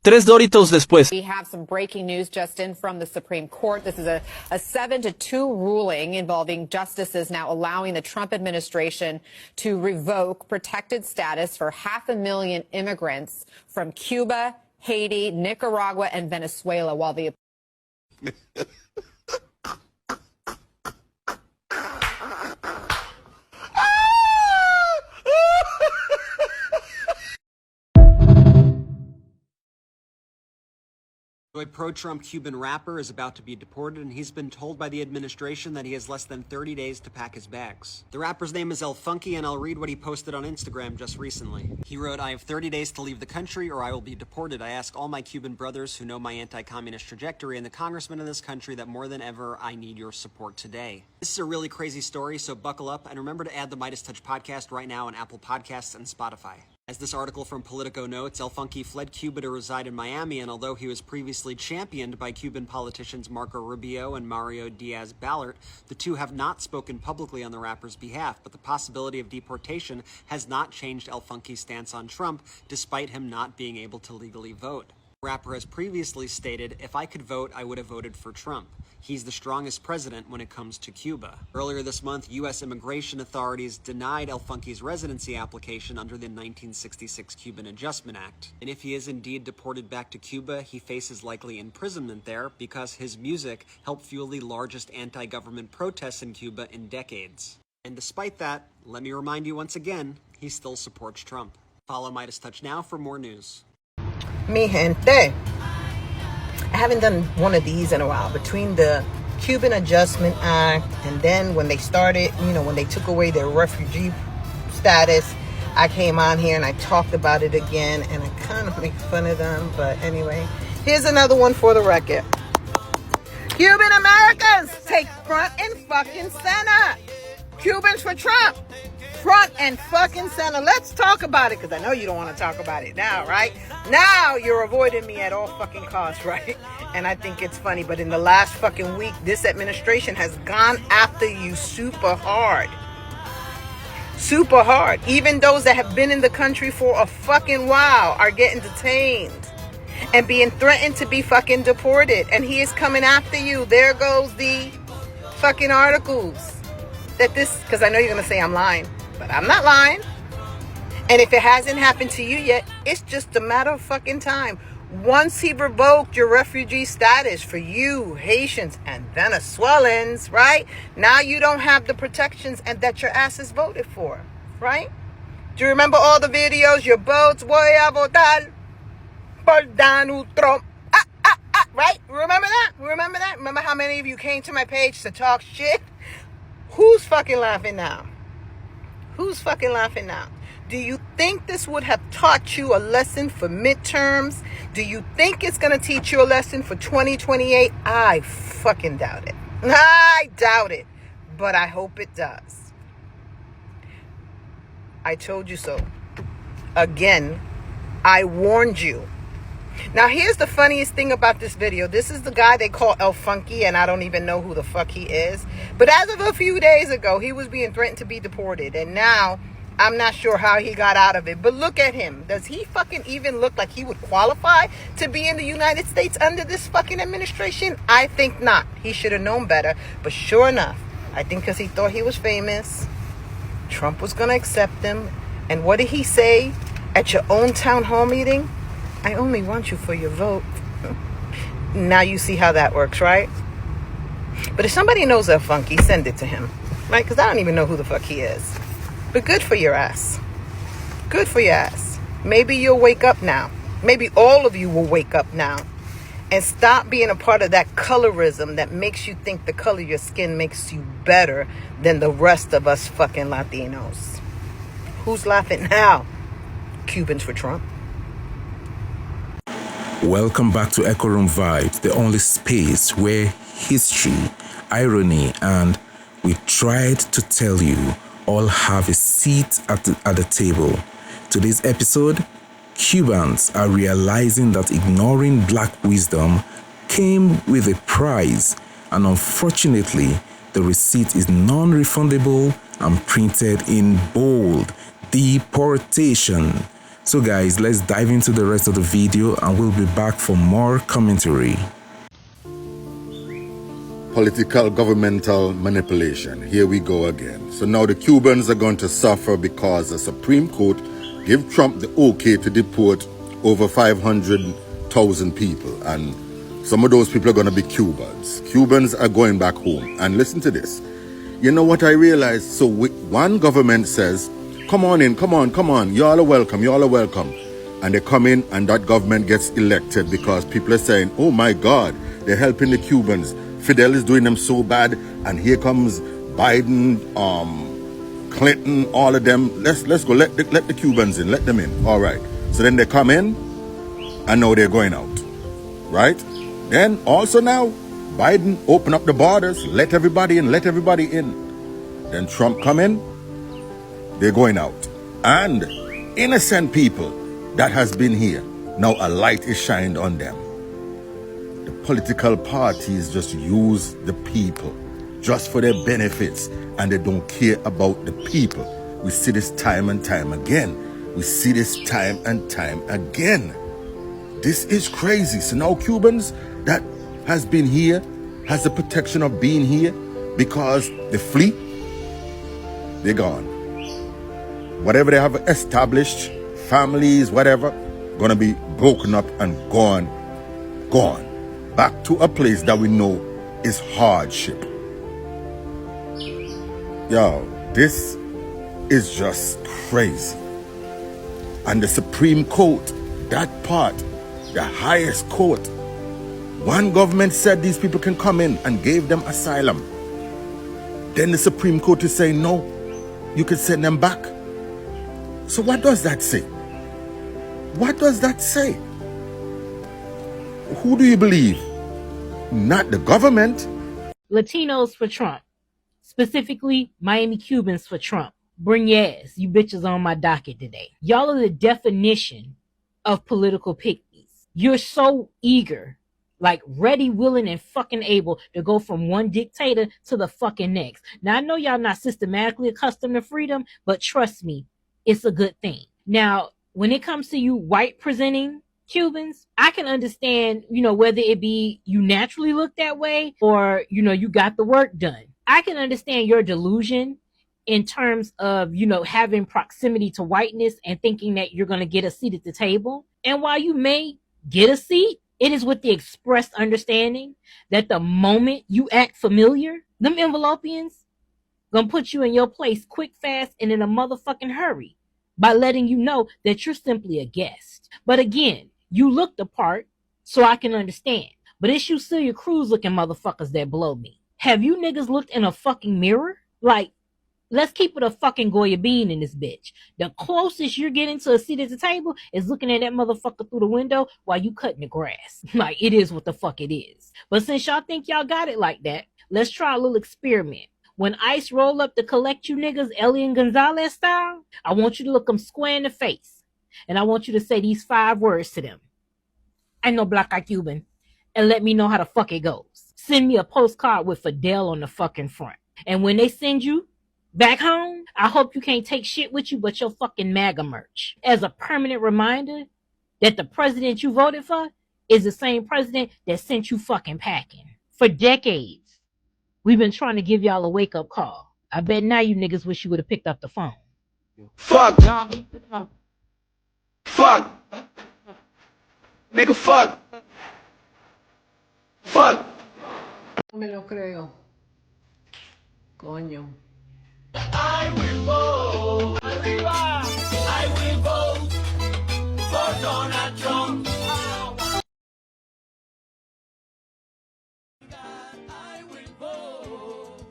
Tres Doritos después. We have some breaking news just in from the Supreme Court. This is a 7-2 ruling involving justices now allowing the Trump administration to revoke protected status for 500,000 immigrants from Cuba, Haiti, Nicaragua, and Venezuela, while the A pro-Trump Cuban rapper is about to be deported, and he's been told by the administration that he has less than 30 days to pack his bags. The rapper's name is El Funky, and I'll read what he posted on Instagram just recently. He wrote, "I have 30 days to leave the country or I will be deported. I ask all my Cuban brothers who know my anti-communist trajectory and the congressmen of this country that more than ever, I need your support today." This is a really crazy story, so buckle up, and remember to add the Midas Touch podcast right now on Apple Podcasts and Spotify. As this article from Politico notes, El Funky fled Cuba to reside in Miami, and although he was previously championed by Cuban politicians Marco Rubio and Mario Diaz-Balart, the two have not spoken publicly on the rapper's behalf, but the possibility of deportation has not changed El Funky's stance on Trump, despite him not being able to legally vote. The rapper has previously stated, "If I could vote, I would have voted for Trump. He's the strongest president when it comes to Cuba." Earlier this month, U.S. immigration authorities denied El Funky's residency application under the 1966 Cuban Adjustment Act. And if he is indeed deported back to Cuba, he faces likely imprisonment there because his music helped fuel the largest anti-government protests in Cuba in decades. And despite that, let me remind you once again, he still supports Trump. Follow Midas Touch now for more news. Mi gente. I haven't done one of these in a while. Between the Cuban Adjustment Act and then when they started, when they took away their refugee status, I came on here and I talked about it again and I kind of make fun of them. But anyway, here's another one for the record. Cuban Americans take front and fucking center. Cubans for Trump. Front and fucking center. Let's talk about it, because I know you don't want to talk about it now, right? Now you're avoiding me at all fucking costs, right? And I think it's funny, but in the last fucking week, this administration has gone after you super hard. Super hard. Even those that have been in the country for a fucking while are getting detained and being threatened to be fucking deported. And he is coming after you. There goes the fucking articles. Because I know you're going to say I'm lying. But I'm not lying. And if it hasn't happened to you yet, it's just a matter of fucking time. Once he revoked your refugee status for you, Haitians and Venezuelans, right? Now you don't have the protections and that your ass is voted for, right? Do you remember all the videos? Your votes, voy a votar por Donald Trump. Right? Remember that? Remember that? Remember how many of you came to my page to talk shit? Who's fucking laughing now? Who's fucking laughing now? Do you think this would have taught you a lesson for midterms? Do you think it's going to teach you a lesson for 2028? I fucking doubt it. I doubt it. But I hope it does. I told you so. Again, I warned you. Now, here's the funniest thing about this video. This is the guy they call El Funky, and I don't even know who the fuck he is. But as of a few days ago, he was being threatened to be deported. And now, I'm not sure how he got out of it. But look at him. Does he fucking even look like he would qualify to be in the United States under this fucking administration? I think not. He should have known better. But sure enough, I think because he thought he was famous, Trump was going to accept him. And what did he say at your own town hall meeting? I only want you for your vote. Now you see how that works, right? But if somebody knows El Funky, send it to him, right? Because I don't even know who the fuck he is. But good for your ass. Good for your ass. Maybe you'll wake up now. Maybe all of you will wake up now and stop being a part of that colorism that makes you think the color of your skin makes you better than the rest of us fucking Latinos. Who's laughing now? Cubans for Trump. Welcome back to Echo Room Vibes, the only space where history, irony, and we tried to tell you all have a seat at the table. Today's episode, Cubans are realizing that ignoring black wisdom came with a price, and unfortunately, the receipt is non-refundable and printed in bold. Deportation. So guys, let's dive into the rest of the video and we'll be back for more commentary. Political governmental manipulation. Here we go again. So now the Cubans are going to suffer because the Supreme Court gave Trump the okay to deport over 500,000 people. And some of those people are going to be Cubans. Cubans are going back home. And listen to this. You know what I realized? So one government says, come on in, come on. Y'all are welcome, y'all are welcome. And they come in and that government gets elected because people are saying, oh my God, they're helping the Cubans. Fidel is doing them so bad, and here comes Biden, Clinton, all of them. Let's go. Let the Cubans in. Let them in. All right. So then they come in, and now they're going out. Right. Then also now, Biden open up the borders, let everybody in. Let everybody in. Then Trump come in, they're going out, and innocent people that has been here now a light is shined on them. Political parties just use the people just for their benefits, and they don't care about the people. We see this time and time again. We see this time and time again. This is crazy. So now Cubans that has been here, has the protection of being here because they flee, they're gone. Whatever they have established, families, whatever, gonna be broken up and gone. Back to a place that we know is hardship. Yo, this is just crazy. And the Supreme Court, that part, the highest court, one government said these people can come in and gave them asylum. Then the Supreme Court is saying, no, you can send them back. So what does that say? What does that say? Who do you believe? Not the government. Latinos for Trump. Specifically, Miami Cubans for Trump. Bring your ass. You bitches on my docket today. Y'all are the definition of political pygmies. You're so eager, like ready, willing, and fucking able to go from one dictator to the fucking next. Now, I know y'all not systematically accustomed to freedom, but trust me, it's a good thing. Now, when it comes to you white presenting Cubans, I can understand, whether it be you naturally look that way or, you got the work done. I can understand your delusion in terms of, having proximity to whiteness and thinking that you're going to get a seat at the table. And while you may get a seat, it is with the expressed understanding that the moment you act familiar, them envelopians gonna put you in your place quick, fast, and in a motherfucking hurry by letting you know that you're simply a guest. But again, you look the part, so I can understand. But it's you Celia Cruz looking motherfuckers that blow me. Have you niggas looked in a fucking mirror? Like, let's keep it a fucking Goya bean in this bitch. The closest you're getting to a seat at the table is looking at that motherfucker through the window while you cutting the grass. Like, it is what the fuck it is. But since y'all think y'all got it like that, let's try a little experiment. When ICE roll up to collect you niggas, Elian Gonzalez style, I want you to look them square in the face. And I want you to say these 5 words to them. I know black eye Cuban. And let me know how the fuck it goes. Send me a postcard with Fidel on the fucking front. And when they send you back home, I hope you can't take shit with you but your fucking MAGA merch. As a permanent reminder that the president you voted for is the same president that sent you fucking packing. For decades, we've been trying to give y'all a wake-up call. I bet now you niggas wish you would have picked up the phone. Fuck. Fuck. Nigga, fuck. Fuck. No me lo creo. Coño. I will vote. Arriba. I will vote for Donald Trump. I will vote.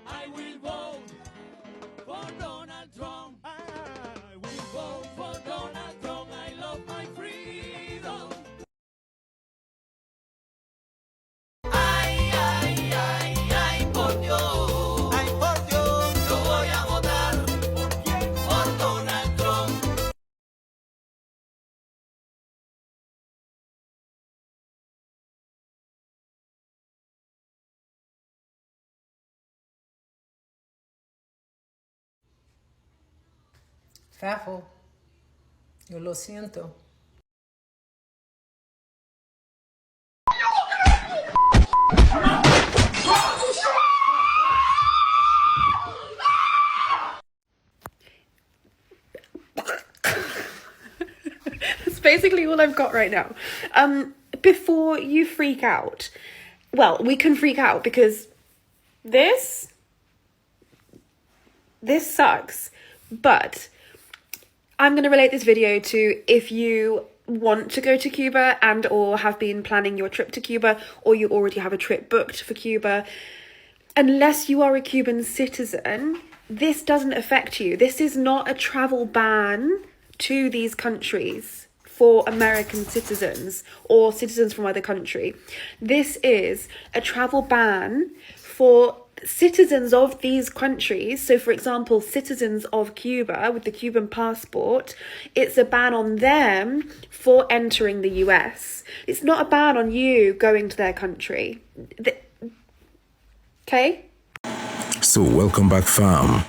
I will vote for Donald Trump. I will vote for Donald Trump. I love my freedom. Ay, por Dios. Ay, por Dios. Yo voy a votar. ¿Por quién? Por Donald Trump. Careful. Yo lo siento. That's basically all I've got right now. Before you freak out, well, we can freak out because this sucks, but I'm going to relate this video to if you want to go to Cuba and or have been planning your trip to Cuba, or you already have a trip booked for Cuba. Unless you are a Cuban citizen, this doesn't affect you. This is not a travel ban to these countries for American citizens or citizens from other country. This is a travel ban for citizens of these countries. So for example, citizens of Cuba with the Cuban passport, it's a ban on them for entering the US. It's not a ban on you going to their country. Okay? So welcome back, fam.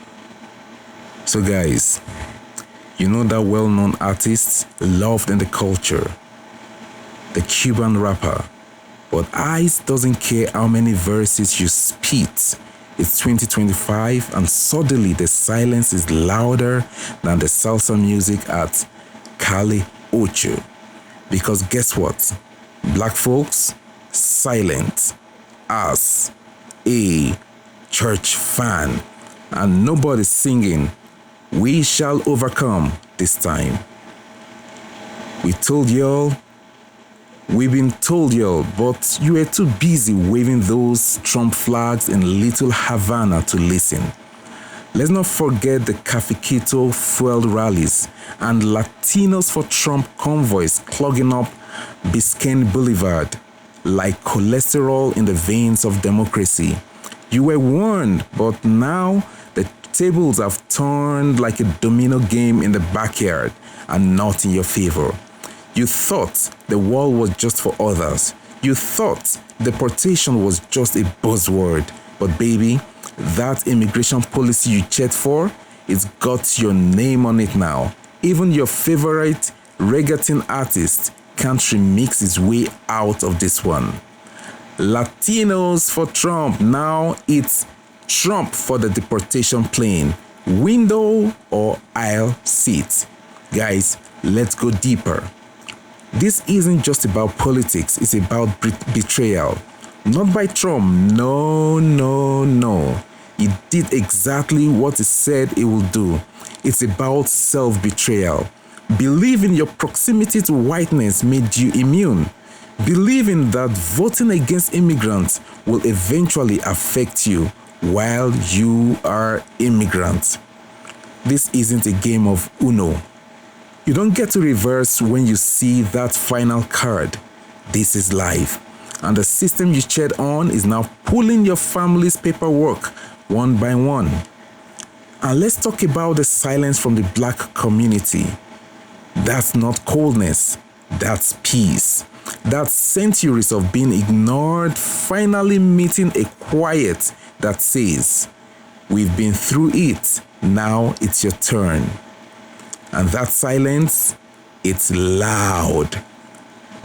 So guys, you know that well-known artist loved in the culture, the Cuban rapper. But ICE doesn't care how many verses you spit. It's 2025 and suddenly the silence is louder than the salsa music at Cali Ocho. Because guess what? Black folks, silent as a church fan. And nobody's singing, "We shall overcome" this time. We've been told y'all, but you were too busy waving those Trump flags in Little Havana to listen. Let's not forget the Cafecito fuel rallies and Latinos for Trump convoys clogging up Biscayne Boulevard like cholesterol in the veins of democracy. You were warned, but now the tables have turned like a domino game in the backyard and not in your favor. You thought the wall was just for others. You thought deportation was just a buzzword. But baby, that immigration policy you cheered for, it's got your name on it now. Even your favorite reggaeton artist can't remix his way out of this one. Latinos for Trump. Now it's Trump for the deportation plane. Window or aisle seat. Guys, let's go deeper. This isn't just about politics, it's about betrayal. Not by Trump, no. He did exactly what he said he would do. It's about self-betrayal. Believing your proximity to whiteness made you immune. Believing that voting against immigrants will eventually affect you while you are immigrant. This isn't a game of Uno. You don't get to reverse when you see that final card. This is life. And the system you cheered on is now pulling your family's paperwork one by one. And let's talk about the silence from the black community. That's not coldness, that's peace. That's centuries of being ignored finally meeting a quiet that says, "We've been through it, now it's your turn." And that silence, it's loud.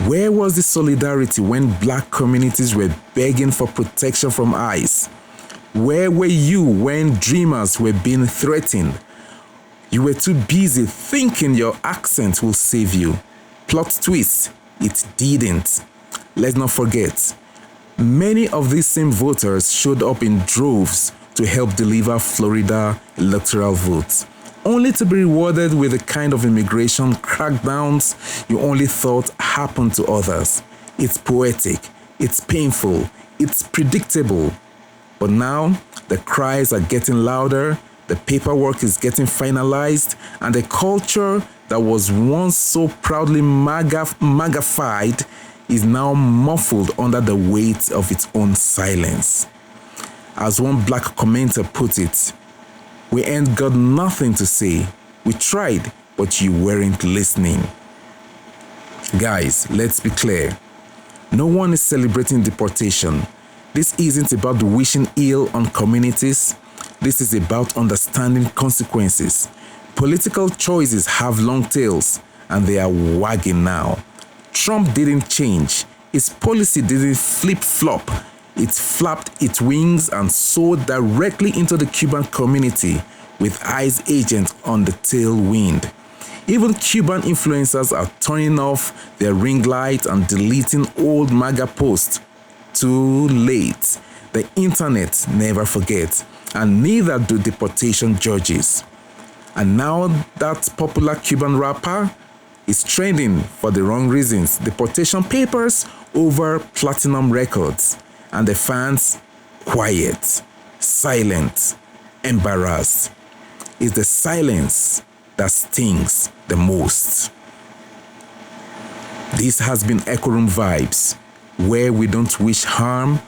Where was the solidarity when black communities were begging for protection from ICE? Where were you when dreamers were being threatened? You were too busy thinking your accent will save you. Plot twist, it didn't. Let's not forget, many of these same voters showed up in droves to help deliver Florida electoral votes, only to be rewarded with the kind of immigration crackdowns you only thought happened to others. It's poetic, it's painful, it's predictable. But now, the cries are getting louder, the paperwork is getting finalized, and the culture that was once so proudly magnified is now muffled under the weight of its own silence. As one black commenter put it, "We ain't got nothing to say. We tried, but you weren't listening." Guys, let's be clear. No one is celebrating deportation. This isn't about wishing ill on communities. This is about understanding consequences. Political choices have long tails, and they are wagging now. Trump didn't change. His policy didn't flip-flop. It flapped its wings and soared directly into the Cuban community with ICE agents on the tailwind. Even Cuban influencers are turning off their ring lights and deleting old MAGA posts. Too late. The internet never forgets, and neither do deportation judges. And now that popular Cuban rapper is trending for the wrong reasons. Deportation papers over platinum records, and the fans quiet, silent, embarrassed. It's the silence that stings the most. This has been Echo Room Vibes, where we don't wish harm,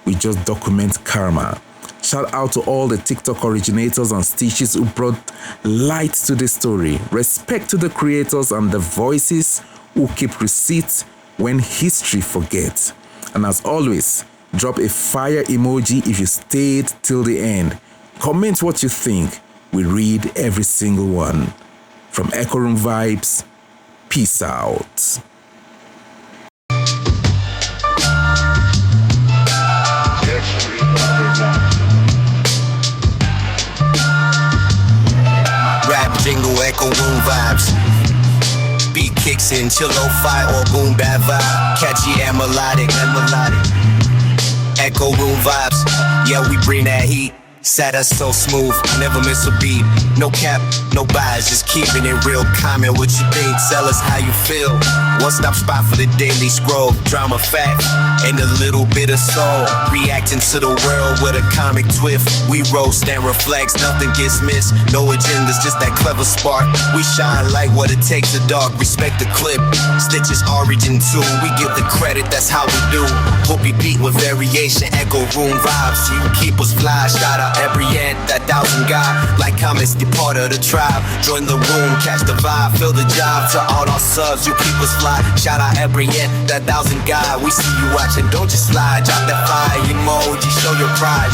we just document karma. Shout out to all the TikTok originators and stitches who brought light to the story. Respect to the creators and the voices who keep receipts when history forgets. And as always, drop a fire emoji if you stayed till the end. Comment what you think. We read every single one. From Echo Room Vibes, peace out. Rap jingle, Echo Room Vibes. Beat kicks in, chill lo-fi or boom bap vibe. Catchy and melodic. Echo Room Vibes. Yeah, we bring that heat. Sat us so smooth, never miss a beat. No cap, no bias, just keeping it real. Comment what you think, tell us how you feel. One stop spot for the daily scroll. Drama, fact, and a little bit of soul. Reacting to the world with a comic twist. We roast and reflects, nothing gets missed. No agendas, just that clever spark. We shine like what it takes to dark. Respect the clip, Stitch's origin too. We give the credit, that's how we do. Whoopie beat with variation, Echo Room Vibes. You keep us fly, shout out every end, that thousand guy. Like comments, be part of the tribe. Join the room, catch the vibe, fill the job. To all our subs, you keep us fly. Shout out every end, that thousand guy. We see you watching, don't just slide. Drop that fire emoji, show your pride.